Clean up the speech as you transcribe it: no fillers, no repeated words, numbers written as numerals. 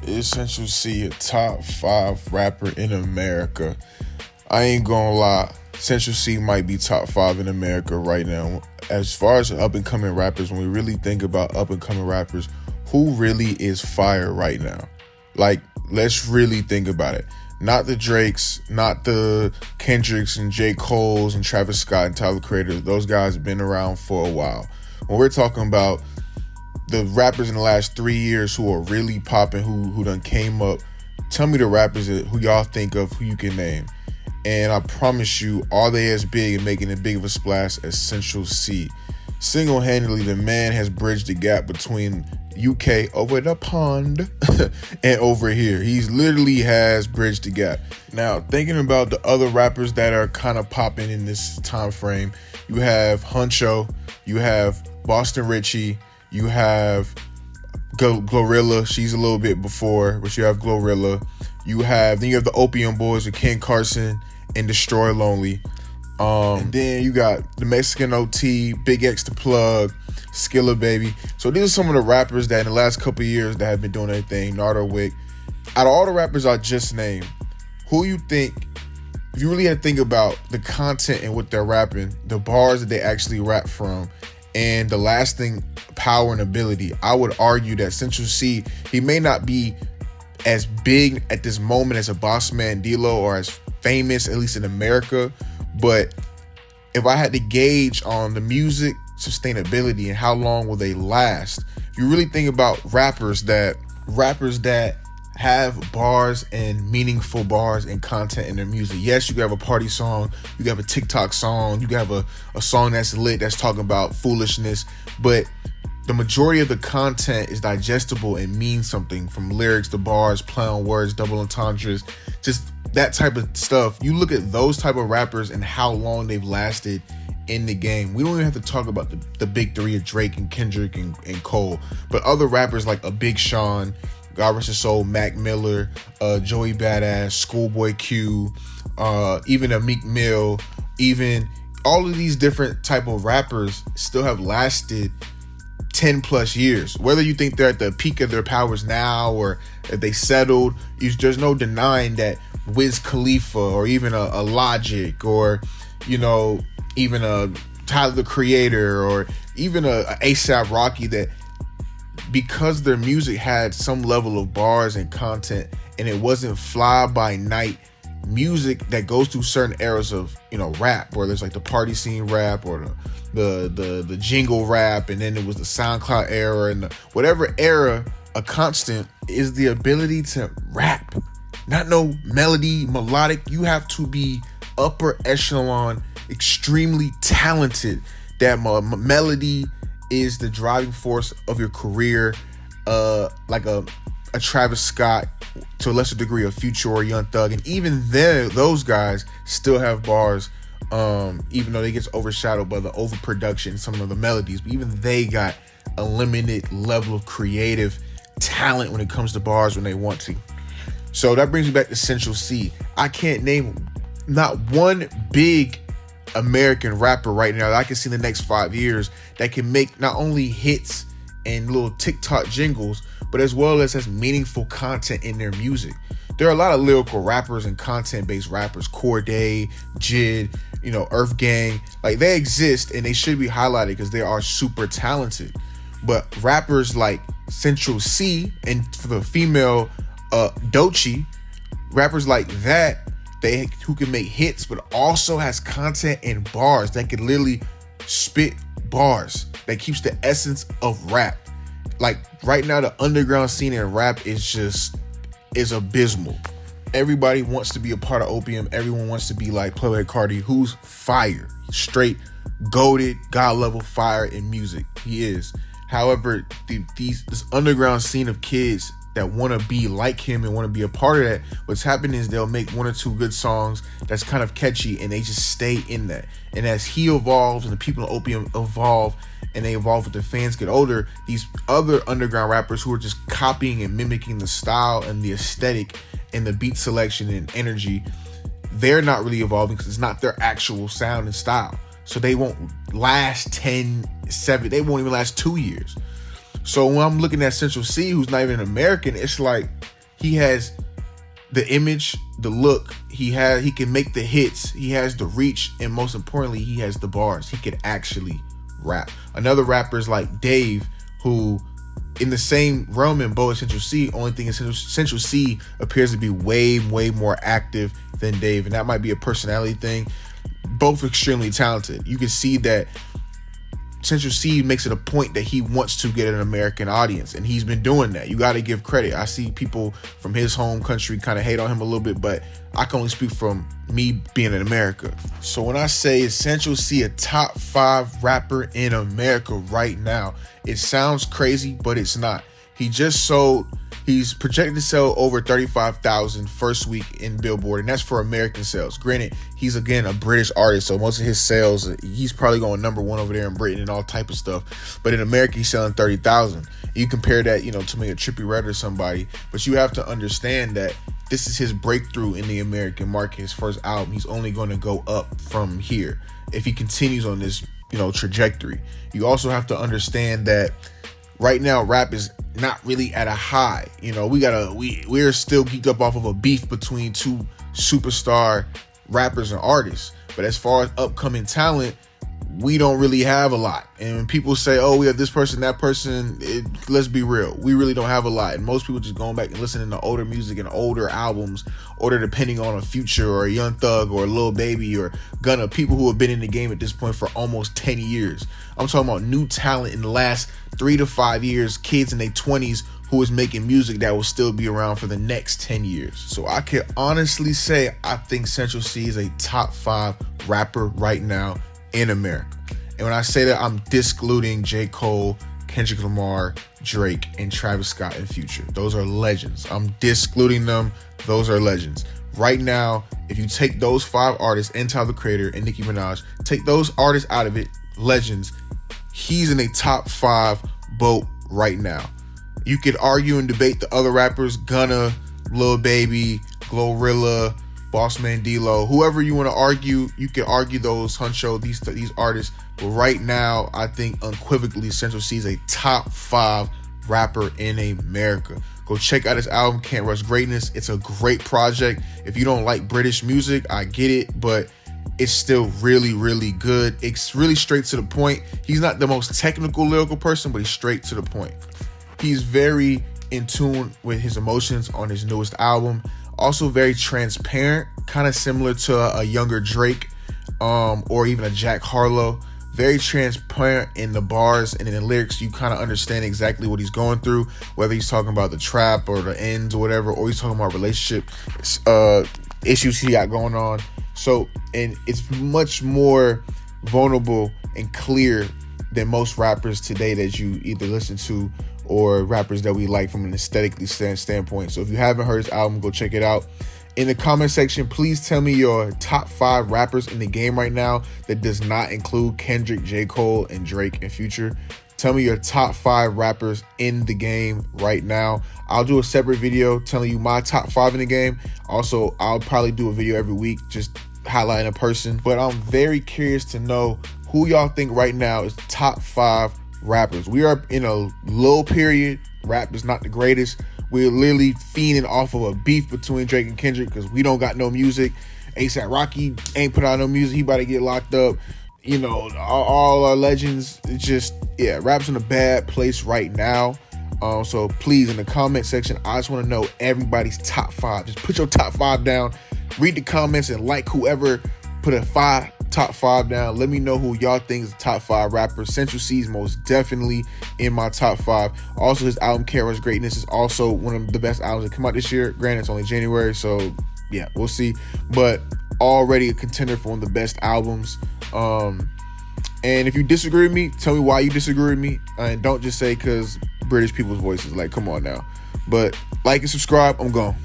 Essential C, a top 5 rapper in America. I ain't gonna lie, Essential C might be top 5 in America right now. As far as up and coming rappers, when we really think about up and coming rappers, who really is fire right now? Like, let's really think about it. Not the Drakes, not the Kendricks and J. Cole's and Travis Scott and Tyler Creator. Those guys have been around for a while. When we're talking about the rappers in the last 3 years who are really popping, who done came up, tell me the rappers who y'all think of, who you can name. And I promise you, are they as big and making as big of a splash as Essential C? Single-handedly, the man has bridged the gap between UK over the pond and over here. He's literally has bridged the gap. Now, thinking about the other rappers that are kind of popping in this time frame, you have Huncho, you have Boston Richie, you have Glorilla. She's a little bit before, but you have Glorilla. Then you have the Opium Boys with Ken Carson and Destroy Lonely. And then you got the Mexican OT, Big X the Plug, Skilla Baby. So these are some of the rappers that in the last couple of years that have been doing their thing. Nardo Wick. Out of all the rappers I just named, who you think, if you really had to think about the content and what they're rapping, the bars that they actually rap from, and the lasting power and ability, I would argue that Central C, he may not be as big at this moment as a Boss Man D-Lo or as famous, at least in America, but if I had to gauge on the music sustainability and how long will they last, if you really think about rappers that have bars and meaningful bars and content in their music. Yes, you can have a party song, you can have a TikTok song, you can have a song that's lit, that's talking about foolishness, but the majority of the content is digestible and means something, from lyrics to bars, play on words, double entendres, just that type of stuff. You look at those type of rappers and how long they've lasted in the game. We don't even have to talk about the big three of Drake and Kendrick and Cole, but other rappers like a Big Sean, God Rest His Soul, Mac Miller, Joey Badass, Schoolboy Q, even a Meek Mill, even all of these different type of rappers still have lasted 10 plus years. Whether you think they're at the peak of their powers now or if they settled, there's no denying that Wiz Khalifa or even a Logic or, even a Tyler the Creator or even a ASAP Rocky, that because their music had some level of bars and content and it wasn't fly by night music that goes through certain eras of rap, where there's like the party scene rap or the jingle rap, and then it was the SoundCloud era, and whatever era, a constant is the ability to rap. Not no melody, melodic. You have to be upper echelon, extremely talented. That melody is the driving force of your career, like a Travis Scott, to a lesser degree a Future or Young Thug, and even those guys still have bars, even though they get overshadowed by the overproduction, some of the melodies, but even they got a limited level of creative talent when it comes to bars when they want to. So that brings me back to Central C. I can't name not one big American rapper right now that I can see in the next 5 years that can make not only hits and little TikTok jingles, but as well as has meaningful content in their music. There are a lot of lyrical rappers and content-based rappers, Corday, Jid, Earth Gang. Like, they exist and they should be highlighted because they are super talented. But rappers like Central C, and for the female, Doechii, rappers like that, who can make hits but also has content and bars that can literally spit bars that keeps the essence of rap. Like, right now the underground scene in rap is abysmal. Everybody wants to be a part of Opium. Everyone wants to be like Playboi Carti, who's fire, straight goated, god level fire in music. He is. However, this underground scene of kids that want to be like him and want to be a part of that, what's happening is they'll make one or two good songs that's kind of catchy and they just stay in that. And as he evolves and the people in Opium evolve and they evolve with the fans get older, these other underground rappers who are just copying and mimicking the style and the aesthetic and the beat selection and energy, they're not really evolving because it's not their actual sound and style. So they won't last 10, 7, they won't even last 2 years. So when I'm looking at Central C, who's not even American, it's like He has the image, the look. He can make the hits. He has the reach, and most importantly, he has the bars. He can actually rap. Another rapper is like Dave, who in the same realm and boat as Central C. Only thing is Central C appears to be way more active than Dave, and that might be a personality thing. Both extremely talented. You can see that Central C makes it a point that he wants to get an American audience, and he's been doing that. You got to give credit. I see people from his home country kind of hate on him a little bit, but I can only speak from me being in America. So when I say is Central C a top 5 rapper in America right now, it sounds crazy, but it's not. He's projected to sell over 35,000 first week in Billboard, and that's for American sales. Granted, he's again a British artist, so most of his sales, he's probably going #1 over there in Britain and all type of stuff. But in America, he's selling 30,000. You compare that, to maybe a Trippie Redd or somebody, but you have to understand that this is his breakthrough in the American market. His first album, he's only going to go up from here if he continues on this, trajectory. You also have to understand that right now, rap is not really at a high. We're still geeked up off of a beef between two superstar rappers and artists. But as far as upcoming talent, we don't really have a lot. And when people say, oh, we have this person, that person, let's be real. We really don't have a lot. And most people just going back and listening to older music and older albums, or they're depending on a Future or a Young Thug or a Lil Baby or Gunna, people who have been in the game at this point for almost 10 years. I'm talking about new talent in the last 3 to 5 years, kids in their 20s who is making music that will still be around for the next 10 years. So I can honestly say I think Central C is a top 5 rapper right now in America. And when I say that, I'm discluding J. Cole, Kendrick Lamar, Drake, and Travis Scott and Future. Those are legends. I'm discluding them. Those are legends. Right now, if you take those 5 artists and Tyler the Creator and Nicki Minaj, take those artists out of it, legends, he's in a top 5 boat right now. You could argue and debate the other rappers, Gunna, Lil Baby, Glorilla, Bossman D-Lo, whoever you want to argue, you can argue those Huncho, these artists. But right now, I think unequivocally Central C is a top 5 rapper in America. Go check out his album, Can't Rush Greatness. It's a great project. If you don't like British music, I get it, but it's still really good. It's really straight to the point. He's not the most technical lyrical person, but he's straight to the point. He's very in tune with his emotions on his newest album. Also very transparent, kind of similar to a younger Drake or even a Jack Harlow. Very transparent in the bars and in the lyrics. You kind of understand exactly what he's going through, whether he's talking about the trap or the ends or whatever, or he's talking about relationship issues he got going on. So, and it's much more vulnerable and clear than most rappers today that you either listen to or rappers that we like from an aesthetically standpoint. So if you haven't heard his album, go check it out. In the comment section, please tell me your top 5 rappers in the game right now that does not include Kendrick, J. Cole, and Drake and Future. Tell me your top 5 rappers in the game right now. I'll do a separate video telling you my top 5 in the game. Also, I'll probably do a video every week just highlighting a person. But I'm very curious to know who y'all think right now is top 5 rappers. We are in a low period. Rap is not the greatest. We're literally fiending off of a beef between Drake and Kendrick because we don't got no music. A$AP Rocky ain't put out no music. He about to get locked up. All our legends. It's just, rap's in a bad place right now. So please, in the comment section, I just want to know everybody's top 5. Just put your top 5 down. Read the comments and like whoever put a top 5 down. Let me know who y'all think is the top 5 rapper. Central C is most definitely in my top 5. Also, his album Can't Rush Greatness is also one of the best albums that come out this year. Granted, it's only January, so yeah, we'll see. But already a contender for one of the best albums. And if you disagree with me, tell me why you disagree with me. And don't just say because British people's voices. Like, come on now. But like and subscribe. I'm gone.